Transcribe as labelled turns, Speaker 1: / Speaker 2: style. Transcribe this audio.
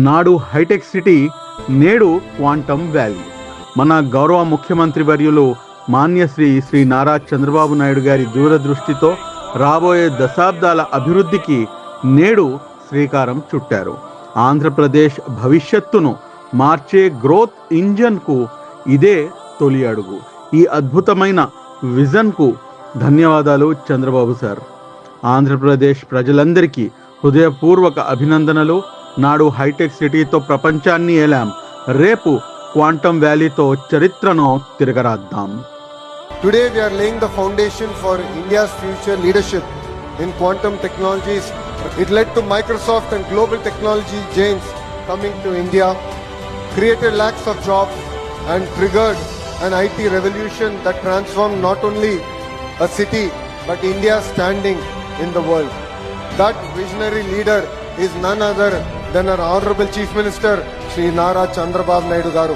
Speaker 1: నాడు hitech city, నేడు quantum valley. మన గౌరవ ముఖ్యమంత్రి వర్యులు మాన్యశ్రీ శ్రీ నారా చంద్రబాబు నాయుడు గారి దూరదృష్టితో రాబోయే దశాబ్దాల అభివృద్ధికి నేడు శ్రీకారం చుట్టారు. ఆంధ్రప్రదేశ్ భవిష్యత్తును మార్చే గ్రోత్ ఇంజన్కు ఇదే తొలి అడుగు. ఈ అద్భుతమైన విజన్కు ధన్యవాదాలు చంద్రబాబు సార్. ఆంధ్రప్రదేశ్ ప్రజలందరికీ హృదయపూర్వక అభినందనలు. నాడు హైటెక్ సిటీతో ప్రపంచాన్ని ఏలాం, రేపు క్వాంటమ్ వ్యాలీతో చరిత్రను తిరగరాద్దాం.
Speaker 2: Today we are laying the foundation for India's future leadership in quantum technologies. It led to Microsoft and global technology giants coming to India, created lakhs of jobs and triggered an IT revolution that transformed not only a city but India's standing in the world. That visionary leader is none other than our Honorable Chief Minister Shri Nara Chandrababu Naidu Garu.